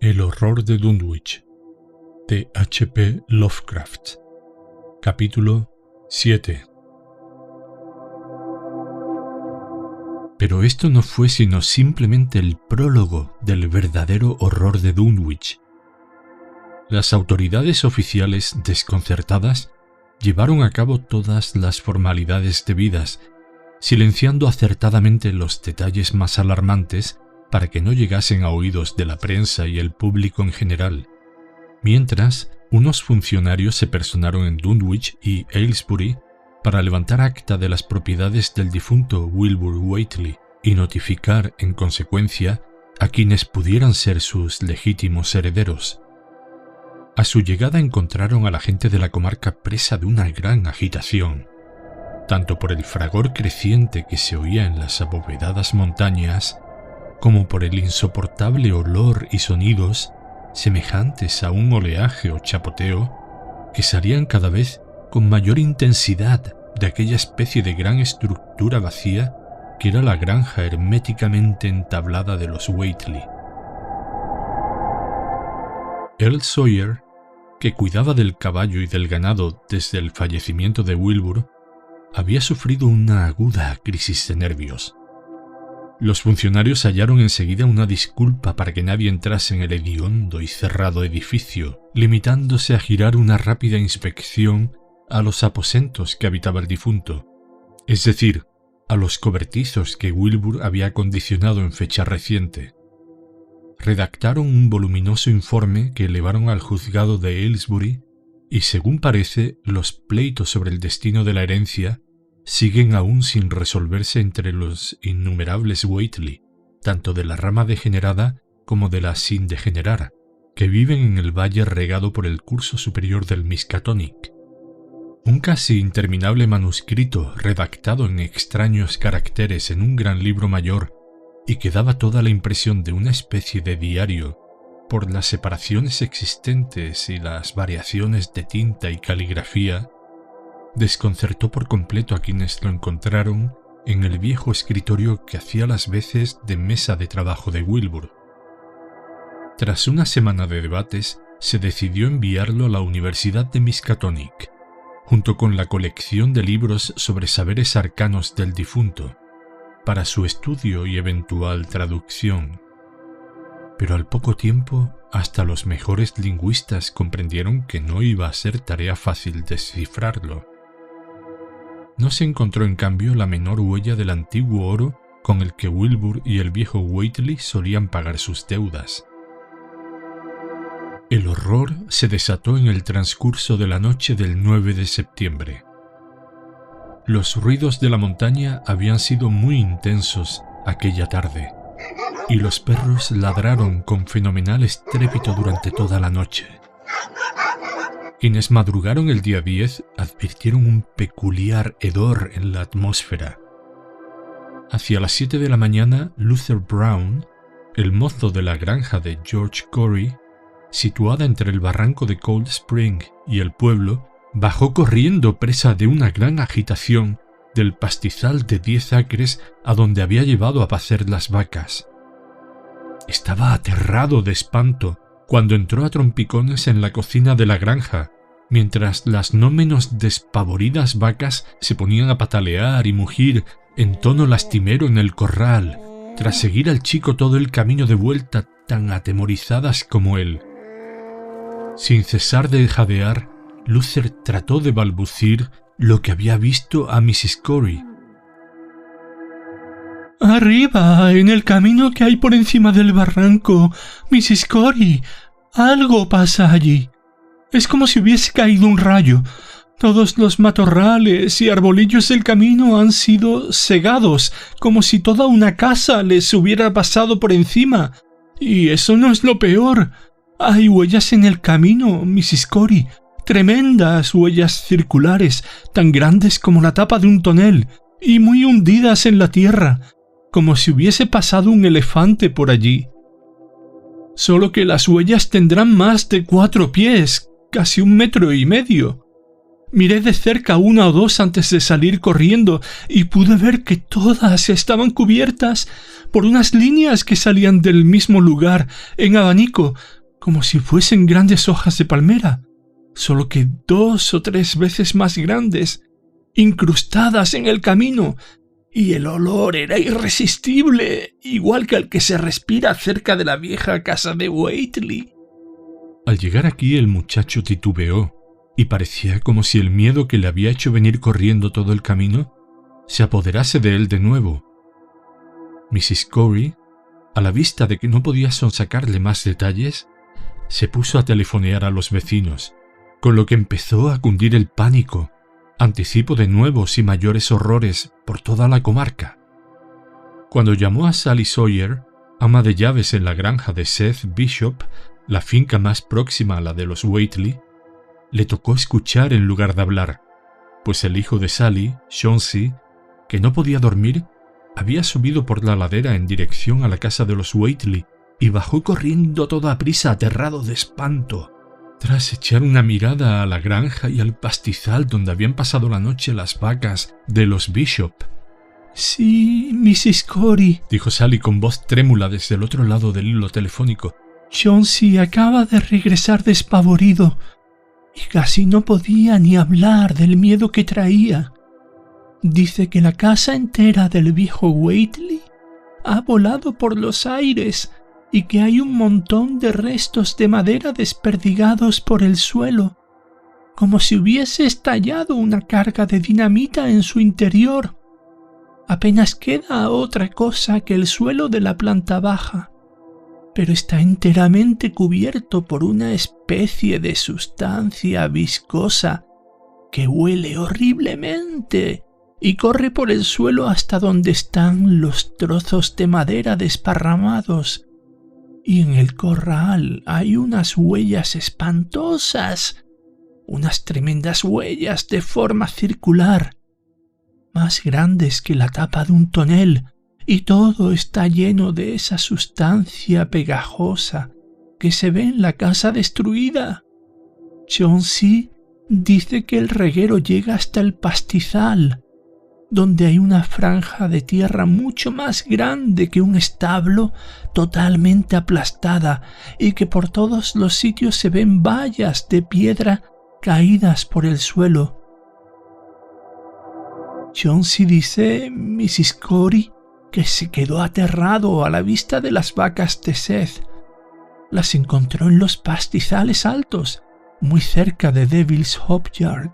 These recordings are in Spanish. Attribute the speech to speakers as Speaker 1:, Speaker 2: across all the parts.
Speaker 1: El horror de Dunwich, de H.P. Lovecraft. Capítulo 7. Pero esto no fue sino simplemente el prólogo del verdadero horror de Dunwich. Las autoridades oficiales, desconcertadas, llevaron a cabo todas las formalidades debidas, silenciando acertadamente los detalles más alarmantes para que no llegasen a oídos de la prensa y el público en general, mientras unos funcionarios se personaron en Dunwich y Aylesbury para levantar acta de las propiedades del difunto Wilbur Whately y notificar, en consecuencia, a quienes pudieran ser sus legítimos herederos. A su llegada encontraron a la gente de la comarca presa de una gran agitación, tanto por el fragor creciente que se oía en las abovedadas montañas, como por el insoportable olor y sonidos semejantes a un oleaje o chapoteo que salían cada vez con mayor intensidad de aquella especie de gran estructura vacía que era la granja herméticamente entablada de los Whately. Earl Sawyer, que cuidaba del caballo y del ganado desde el fallecimiento de Wilbur, había sufrido una aguda crisis de nervios. Los funcionarios hallaron enseguida una disculpa para que nadie entrase en el hediondo y cerrado edificio, limitándose a girar una rápida inspección a los aposentos que habitaba el difunto, es decir, a los cobertizos que Wilbur había acondicionado en fecha reciente. Redactaron un voluminoso informe que elevaron al juzgado de Aylesbury y, según parece, los pleitos sobre el destino de la herencia siguen aún sin resolverse entre los innumerables Whately, tanto de la rama degenerada como de la sin degenerar, que viven en el valle regado por el curso superior del Miskatonic. Un casi interminable manuscrito redactado en extraños caracteres en un gran libro mayor y que daba toda la impresión de una especie de diario por las separaciones existentes y las variaciones de tinta y caligrafía, desconcertó por completo a quienes lo encontraron en el viejo escritorio que hacía las veces de mesa de trabajo de Wilbur. Tras una semana de debates, se decidió enviarlo a la Universidad de Miskatonic, junto con la colección de libros sobre saberes arcanos del difunto, para su estudio y eventual traducción. Pero al poco tiempo, hasta los mejores lingüistas comprendieron que no iba a ser tarea fácil descifrarlo. No se encontró en cambio la menor huella del antiguo oro con el que Wilbur y el viejo Whately solían pagar sus deudas. El horror se desató en el transcurso de la noche del 9 de septiembre. Los ruidos de la montaña habían sido muy intensos aquella tarde, y los perros ladraron con fenomenal estrépito durante toda la noche. Quienes madrugaron el día 10 advirtieron un peculiar hedor en la atmósfera. Hacia las 7 de la mañana, Luther Brown, el mozo de la granja de George Corey, situada entre el barranco de Cold Spring y el pueblo, bajó corriendo presa de una gran agitación del pastizal de 10 acres a donde había llevado a pacer las vacas. Estaba aterrado de espanto cuando entró a trompicones en la cocina de la granja, mientras las no menos despavoridas vacas se ponían a patalear y mugir en tono lastimero en el corral, tras seguir al chico todo el camino de vuelta tan atemorizadas como él. Sin cesar de jadear, Luther trató de balbucir lo que había visto a Mrs. Corey. «Arriba, en el camino que hay por encima del barranco, Mrs. Corey, algo pasa allí. Es como si hubiese caído un rayo. Todos los matorrales y arbolillos del camino han sido segados, como si toda una casa les hubiera pasado por encima. Y eso no es lo peor. Hay huellas en el camino, Mrs. Corey, tremendas huellas circulares, tan grandes como la tapa de un tonel, y muy hundidas en la tierra, como si hubiese pasado un elefante por allí. Solo que las huellas tendrán más de 4 pies, casi 1,5 metros. Miré de cerca una o dos antes de salir corriendo y pude ver que todas estaban cubiertas por unas líneas que salían del mismo lugar en abanico, como si fuesen grandes hojas de palmera, solo que 2 o 3 veces más grandes, incrustadas en el camino, y el olor era irresistible, igual que el que se respira cerca de la vieja casa de Whately. Al llegar aquí el muchacho titubeó, y parecía como si el miedo que le había hecho venir corriendo todo el camino se apoderase de él de nuevo. Mrs. Corey, a la vista de que no podía sonsacarle más detalles, se puso a telefonear a los vecinos, con lo que empezó a cundir el pánico, anticipo de nuevos y mayores horrores por toda la comarca. Cuando llamó a Sally Sawyer, ama de llaves en la granja de Seth Bishop, la finca más próxima a la de los Whately, le tocó escuchar en lugar de hablar, pues el hijo de Sally, Chauncey, que no podía dormir, había subido por la ladera en dirección a la casa de los Whately y bajó corriendo a toda prisa, aterrado de espanto. Tras echar una mirada a la granja y al pastizal donde habían pasado la noche las vacas de los Bishop. «Sí, Mrs. Corey», dijo Sally con voz trémula desde el otro lado del hilo telefónico. «Chauncey acaba de regresar despavorido y casi no podía ni hablar del miedo que traía. Dice que la casa entera del viejo Whately ha volado por los aires y que hay un montón de restos de madera desperdigados por el suelo, como si hubiese estallado una carga de dinamita en su interior. Apenas queda otra cosa que el suelo de la planta baja, pero está enteramente cubierto por una especie de sustancia viscosa que huele horriblemente y corre por el suelo hasta donde están los trozos de madera desparramados. Y en el corral hay unas huellas espantosas, unas tremendas huellas de forma circular, más grandes que la tapa de un tonel, y todo está lleno de esa sustancia pegajosa que se ve en la casa destruida. Chauncey dice que el reguero llega hasta el pastizal, donde hay una franja de tierra mucho más grande que un establo, totalmente aplastada, y que por todos los sitios se ven vallas de piedra caídas por el suelo. Chauncey dice, Mrs. Corey, que se quedó aterrado a la vista de las vacas de Seth. Las encontró en los pastizales altos, muy cerca de Devil's Hope Yard.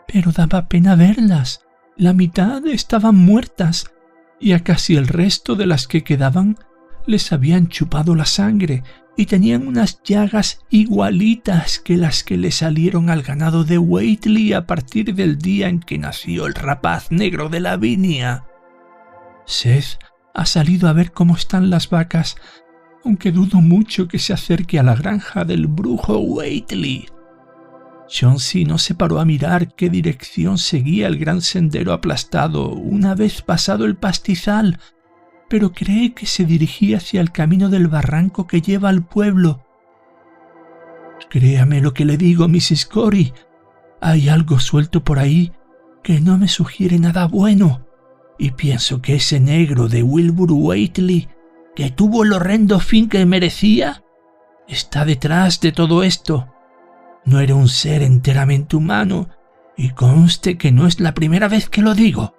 Speaker 1: Pero daba pena verlas. La mitad estaban muertas y a casi el resto de las que quedaban les habían chupado la sangre y tenían unas llagas igualitas que las que le salieron al ganado de Whately a partir del día en que nació el rapaz negro de Lavinia. Seth ha salido a ver cómo están las vacas, aunque dudo mucho que se acerque a la granja del brujo Whately. Chauncey no se paró a mirar qué dirección seguía el gran sendero aplastado una vez pasado el pastizal, pero cree que se dirigía hacia el camino del barranco que lleva al pueblo. Créame lo que le digo, Mrs. Corey. Hay algo suelto por ahí que no me sugiere nada bueno, y pienso que ese negro de Wilbur Whately, que tuvo el horrendo fin que merecía, está detrás de todo esto. No era un ser enteramente humano, y conste que no es la primera vez que lo digo.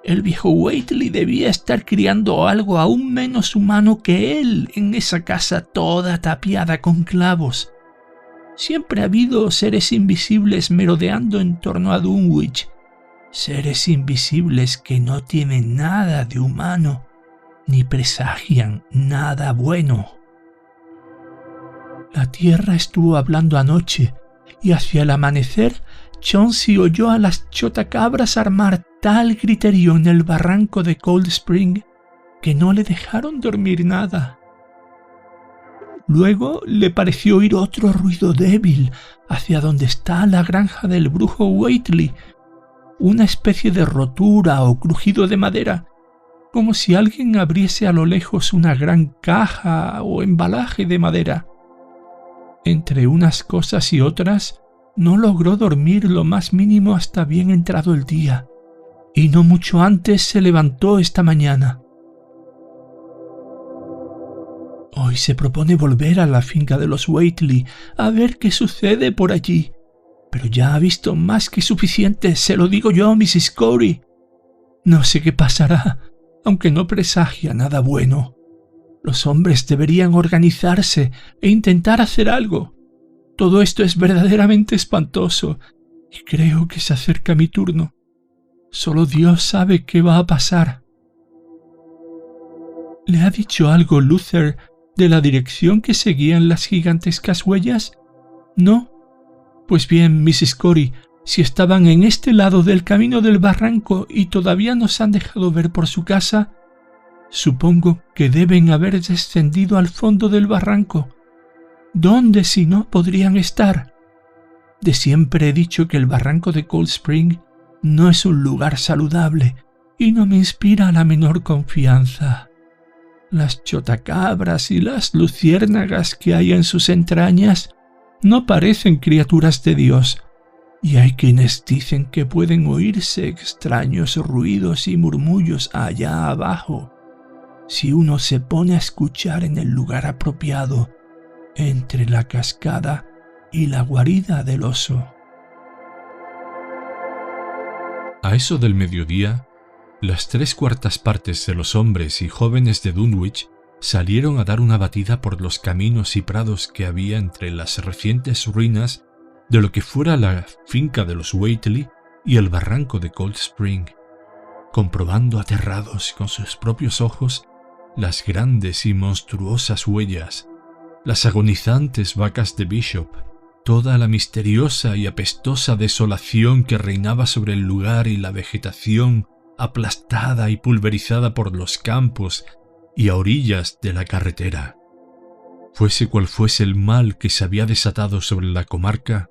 Speaker 1: El viejo Whately debía estar criando algo aún menos humano que él en esa casa toda tapiada con clavos. Siempre ha habido seres invisibles merodeando en torno a Dunwich, seres invisibles que no tienen nada de humano, ni presagian nada bueno. La tierra estuvo hablando anoche, y hacia el amanecer Chauncey oyó a las chotacabras armar tal griterío en el barranco de Cold Spring que no le dejaron dormir nada. Luego le pareció oír otro ruido débil hacia donde está la granja del brujo Whately, una especie de rotura o crujido de madera, como si alguien abriese a lo lejos una gran caja o embalaje de madera. Entre unas cosas y otras,
Speaker 2: no logró dormir lo más mínimo hasta bien entrado el día, y no mucho antes se levantó esta mañana. Hoy se propone volver a la finca de los Whately a ver qué sucede por allí, pero ya ha visto más que suficiente, se lo digo yo, Mrs. Corey. No sé qué pasará, aunque no presagia nada bueno. Los hombres deberían organizarse e intentar hacer algo. Todo esto es verdaderamente espantoso y creo que se acerca mi turno. Solo Dios sabe qué va a pasar. ¿Le ha dicho algo Luther de la dirección que seguían las gigantescas huellas? ¿No? Pues bien, Mrs. Corey, si estaban en este lado del camino del barranco y todavía no se han dejado ver por su casa, supongo que deben haber descendido al fondo del barranco. ¿Dónde, si no, podrían estar? De siempre he dicho que el barranco de Cold Spring no es un lugar saludable y no me inspira la menor confianza. Las chotacabras y las luciérnagas que hay en sus entrañas no parecen criaturas de Dios, y hay quienes dicen que pueden oírse extraños ruidos y murmullos allá abajo, si uno se pone a escuchar en el lugar apropiado, entre la cascada y la guarida del oso.
Speaker 1: A eso del mediodía, las 3/4 partes de los hombres y jóvenes de Dunwich salieron a dar una batida por los caminos y prados que había entre las recientes ruinas de lo que fuera la finca de los Whately y el barranco de Cold Spring, comprobando aterrados con sus propios ojos las grandes y monstruosas huellas, las agonizantes vacas de Bishop, toda la misteriosa y apestosa desolación que reinaba sobre el lugar y la vegetación aplastada y pulverizada por los campos y a orillas de la carretera. Fuese cual fuese el mal que se había desatado sobre la comarca,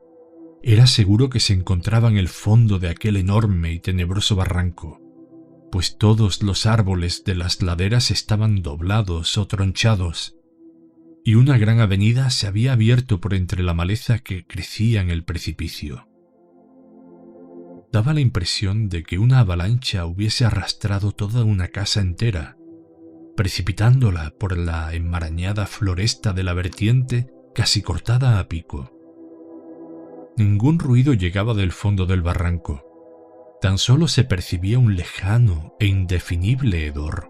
Speaker 1: era seguro que se encontraba en el fondo de aquel enorme y tenebroso barranco, pues todos los árboles de las laderas estaban doblados o tronchados, y una gran avenida se había abierto por entre la maleza que crecía en el precipicio. Daba la impresión de que una avalancha hubiese arrastrado toda una casa entera, precipitándola por la enmarañada floresta de la vertiente casi cortada a pico. Ningún ruido llegaba del fondo del barranco, tan solo se percibía un lejano e indefinible hedor.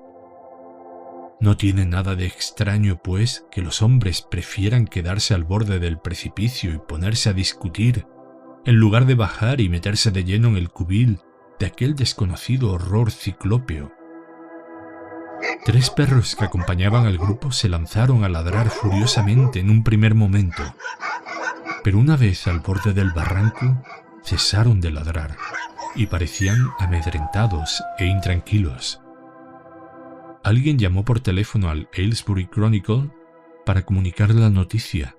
Speaker 1: No tiene nada de extraño, pues, que los hombres prefieran quedarse al borde del precipicio y ponerse a discutir, en lugar de bajar y meterse de lleno en el cubil de aquel desconocido horror ciclópeo. 3 perros que acompañaban al grupo se lanzaron a ladrar furiosamente en un primer momento, pero una vez al borde del barranco cesaron de ladrar y parecían amedrentados e intranquilos. Alguien llamó por teléfono al Aylesbury Chronicle para comunicar la noticia,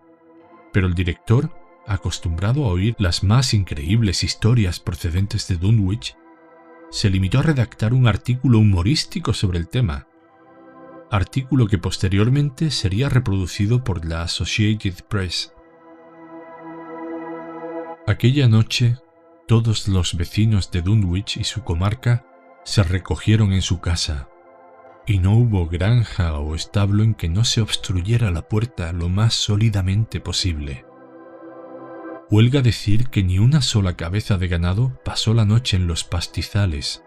Speaker 1: pero el director, acostumbrado a oír las más increíbles historias procedentes de Dunwich, se limitó a redactar un artículo humorístico sobre el tema, artículo que posteriormente sería reproducido por la Associated Press. Aquella noche, todos los vecinos de Dunwich y su comarca se recogieron en su casa, y no hubo granja o establo en que no se obstruyera la puerta lo más sólidamente posible. Huelga decir que ni una sola cabeza de ganado pasó la noche en los pastizales.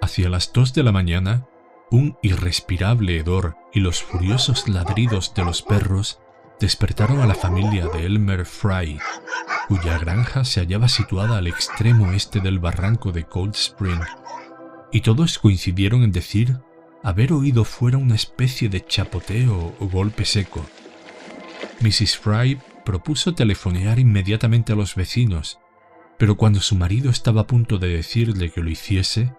Speaker 1: Hacia las 2 de la mañana, un irrespirable hedor y los furiosos ladridos de los perros despertaron a la familia de Elmer Fry, cuya granja se hallaba situada al extremo este del barranco de Cold Spring, y todos coincidieron en decir haber oído fuera una especie de chapoteo o golpe seco. Mrs. Fry propuso telefonear inmediatamente a los vecinos, pero cuando su marido estaba a punto de decirle que lo hiciese,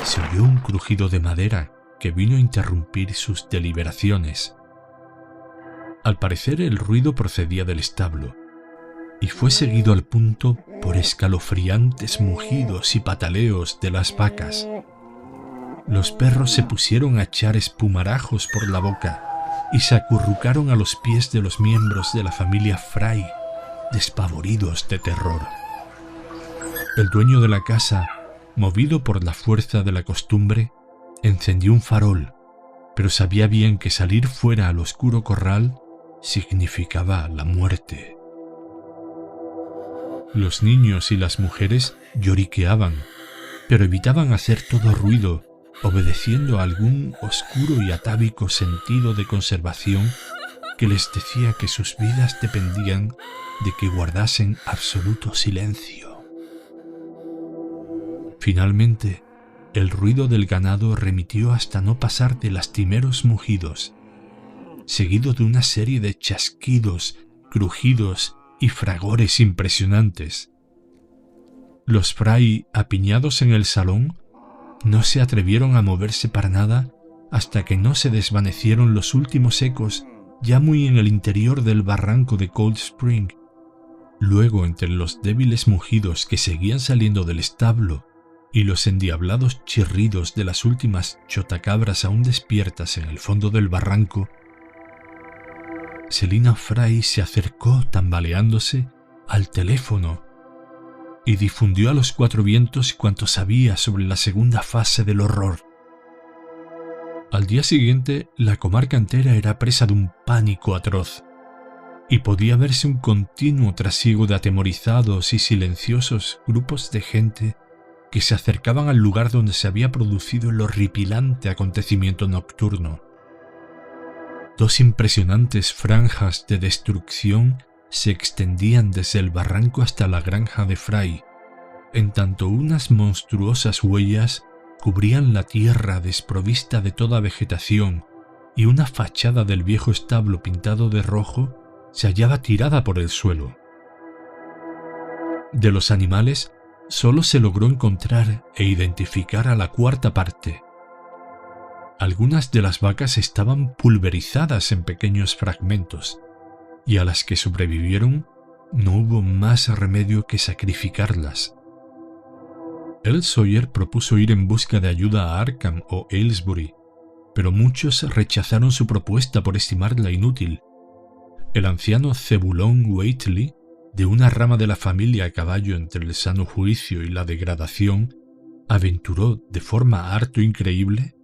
Speaker 1: se oyó un crujido de madera que vino a interrumpir sus deliberaciones. Al parecer el ruido procedía del establo, y fue seguido al punto por escalofriantes mugidos y pataleos de las vacas. Los perros se pusieron a echar espumarajos por la boca y se acurrucaron a los pies de los miembros de la familia Fry, despavoridos de terror. El dueño de la casa, movido por la fuerza de la costumbre, encendió un farol, pero sabía bien que salir fuera al oscuro corral significaba la muerte. Los niños y las mujeres lloriqueaban, pero evitaban hacer todo ruido, obedeciendo a algún oscuro y atávico sentido de conservación que les decía que sus vidas dependían de que guardasen absoluto silencio. Finalmente, el ruido del ganado remitió hasta no pasar de lastimeros mugidos, seguido de una serie de chasquidos, crujidos y fragores impresionantes. Los Fry, apiñados en el salón, no se atrevieron a moverse para nada hasta que no se desvanecieron los últimos ecos ya muy en el interior del barranco de Cold Spring. Luego, entre los débiles mugidos que seguían saliendo del establo y los endiablados chirridos de las últimas chotacabras aún despiertas en el fondo del barranco, Selina Fry se acercó tambaleándose al teléfono y difundió a los cuatro vientos cuanto sabía sobre la segunda fase del horror. Al día siguiente, la comarca entera era presa de un pánico atroz, y podía verse un continuo trasiego de atemorizados y silenciosos grupos de gente que se acercaban al lugar donde se había producido el horripilante acontecimiento nocturno. Dos impresionantes franjas de destrucción se extendían desde el barranco hasta la granja de Fry, en tanto unas monstruosas huellas cubrían la tierra desprovista de toda vegetación y una fachada del viejo establo pintado de rojo se hallaba tirada por el suelo. De los animales solo se logró encontrar e identificar a la cuarta parte. Algunas de las vacas estaban pulverizadas en pequeños fragmentos, y a las que sobrevivieron no hubo más remedio que sacrificarlas. Earl Sawyer propuso ir en busca de ayuda a Arkham o Aylesbury, pero muchos rechazaron su propuesta por estimarla inútil. El anciano Zebulon Whately, de una rama de la familia a caballo entre el sano juicio y la degradación, aventuró de forma harto increíble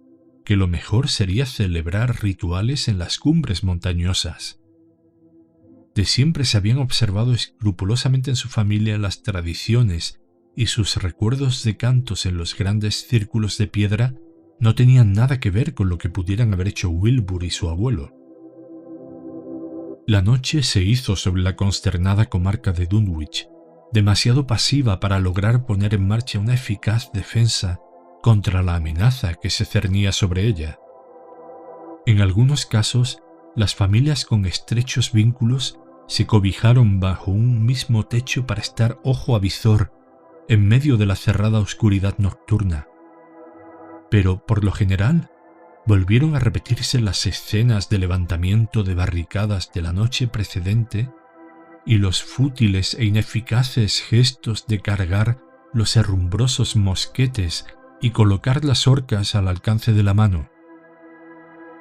Speaker 1: que lo mejor sería celebrar rituales en las cumbres montañosas. De siempre se habían observado escrupulosamente en su familia las tradiciones y sus recuerdos de cantos en los grandes círculos de piedra no tenían nada que ver con lo que pudieran haber hecho Wilbur y su abuelo. La noche se hizo sobre la consternada comarca de Dunwich, demasiado pasiva para lograr poner en marcha una eficaz defensa contra la amenaza que se cernía sobre ella. En algunos casos, las familias con estrechos vínculos se cobijaron bajo un mismo techo para estar ojo a visor en medio de la cerrada oscuridad nocturna. Pero, por lo general, volvieron a repetirse las escenas de levantamiento de barricadas de la noche precedente y los fútiles e ineficaces gestos de cargar los herrumbrosos mosquetes y colocar las horcas al alcance de la mano.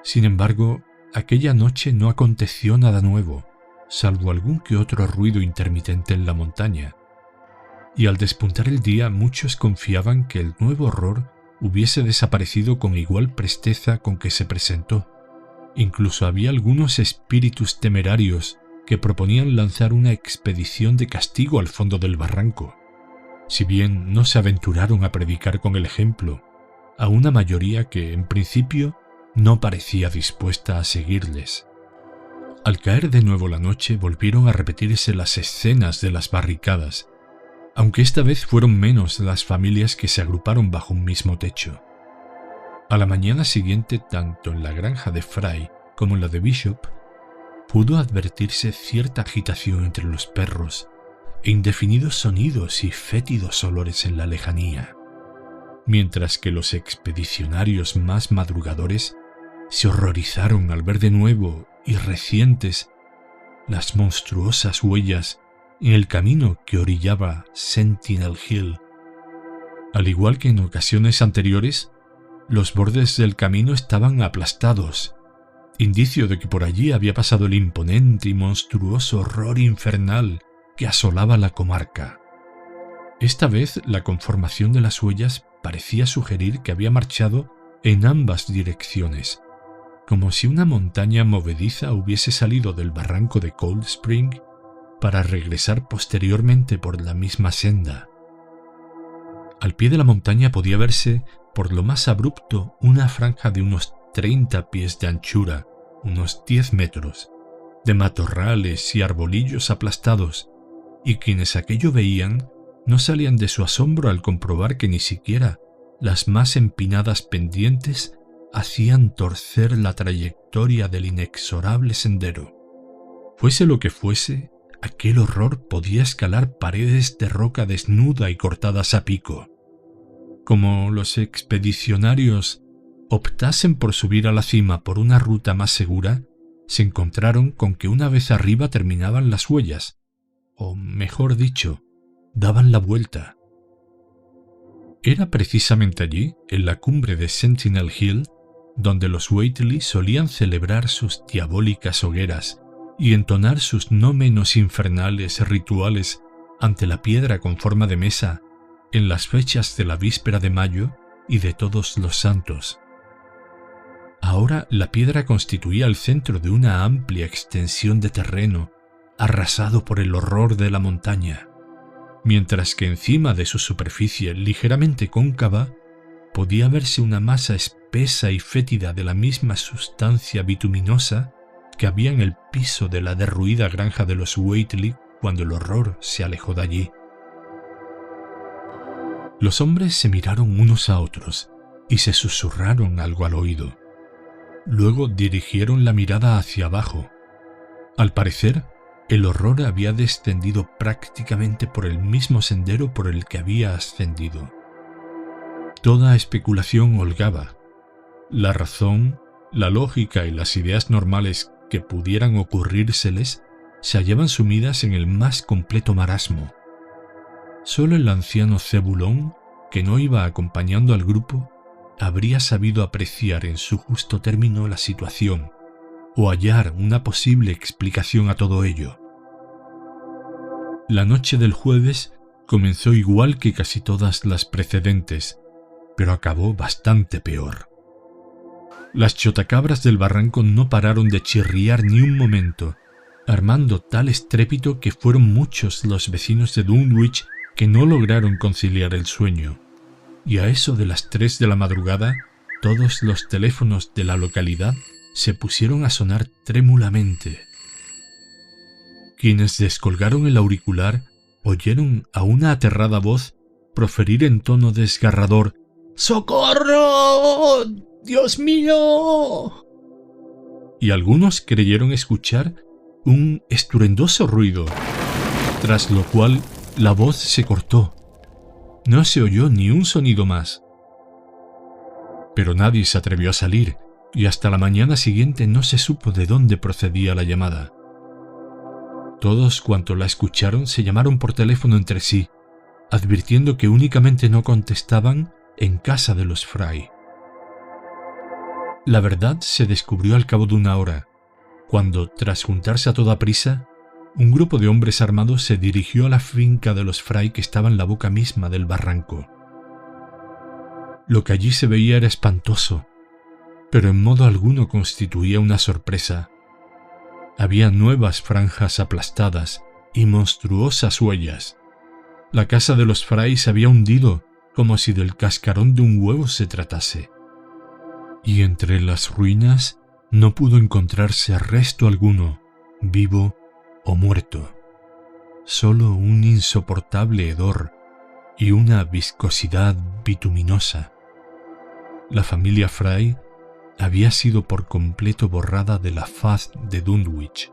Speaker 1: Sin embargo, aquella noche no aconteció nada nuevo, salvo algún que otro ruido intermitente en la montaña, y al despuntar el día muchos confiaban que el nuevo horror hubiese desaparecido con igual presteza con que se presentó. Incluso había algunos espíritus temerarios que proponían lanzar una expedición de castigo al fondo del barranco, si bien no se aventuraron a predicar con el ejemplo a una mayoría que, en principio, no parecía dispuesta a seguirles. Al caer de nuevo la noche volvieron a repetirse las escenas de las barricadas, aunque esta vez fueron menos las familias que se agruparon bajo un mismo techo. A la mañana siguiente, tanto en la granja de Fry como en la de Bishop, pudo advertirse cierta agitación entre los perros e indefinidos sonidos y fétidos olores en la lejanía, mientras que los expedicionarios más madrugadores se horrorizaron al ver de nuevo y recientes las monstruosas huellas en el camino que orillaba Sentinel Hill. Al igual que en ocasiones anteriores, los bordes del camino estaban aplastados, indicio de que por allí había pasado el imponente y monstruoso horror infernal que asolaba la comarca. Esta vez la conformación de las huellas parecía sugerir que había marchado en ambas direcciones, como si una montaña movediza hubiese salido del barranco de Cold Spring para regresar posteriormente por la misma senda. Al pie de la montaña podía verse, por lo más abrupto, una franja de unos 30 pies de anchura, unos 10 metros, de matorrales y arbolillos aplastados, y quienes aquello veían no salían de su asombro al comprobar que ni siquiera las más empinadas pendientes hacían torcer la trayectoria del inexorable sendero. Fuese lo que fuese, aquel horror podía escalar paredes de roca desnuda y cortadas a pico. Como los expedicionarios optasen por subir a la cima por una ruta más segura, se encontraron con que una vez arriba terminaban las huellas, o mejor dicho, daban la vuelta. Era precisamente allí, en la cumbre de Sentinel Hill, donde los Whately solían celebrar sus diabólicas hogueras y entonar sus no menos infernales rituales ante la piedra con forma de mesa en las fechas de la víspera de mayo y de Todos los Santos. Ahora la piedra constituía el centro de una amplia extensión de terreno arrasado por el horror de la montaña, mientras que encima de su superficie ligeramente cóncava podía verse una masa espesa y fétida de la misma sustancia bituminosa que había en el piso de la derruida granja de los Whately cuando el horror se alejó de allí. Los hombres se miraron unos a otros y se susurraron algo al oído. Luego dirigieron la mirada hacia abajo. Al parecer, el horror había descendido prácticamente por el mismo sendero por el que había ascendido. Toda especulación holgaba. La razón, la lógica y las ideas normales que pudieran ocurrírseles se hallaban sumidas en el más completo marasmo. Solo el anciano Zebulón, que no iba acompañando al grupo, habría sabido apreciar en su justo término la situación o hallar una posible explicación a todo ello. La noche del jueves comenzó igual que casi todas las precedentes, pero acabó bastante peor. Las chotacabras del barranco no pararon de chirriar ni un momento, armando tal estrépito que fueron muchos los vecinos de Dunwich que no lograron conciliar el sueño, y a eso de las 3 de la madrugada todos los teléfonos de la localidad se pusieron a sonar trémulamente. Quienes descolgaron el auricular oyeron a una aterrada voz proferir en tono desgarrador: ¡Socorro! ¡Dios mío! Y algunos creyeron escuchar un estruendoso ruido, tras lo cual la voz se cortó. No se oyó ni un sonido más. Pero nadie se atrevió a salir, y hasta la mañana siguiente no se supo de dónde procedía la llamada. Todos cuantos la escucharon se llamaron por teléfono entre sí, advirtiendo que únicamente no contestaban en casa de los Fry. La verdad se descubrió al cabo de una hora, cuando, tras juntarse a toda prisa, un grupo de hombres armados se dirigió a la finca de los Fry que estaba en la boca misma del barranco. Lo que allí se veía era espantoso, pero en modo alguno constituía una sorpresa. Había nuevas franjas aplastadas y monstruosas huellas. La casa de los Fry se había hundido como si del cascarón de un huevo se tratase. Y entre las ruinas no pudo encontrarse resto alguno, vivo o muerto. Solo un insoportable hedor y una viscosidad bituminosa. La familia Fry había sido por completo borrada de la faz de Dunwich.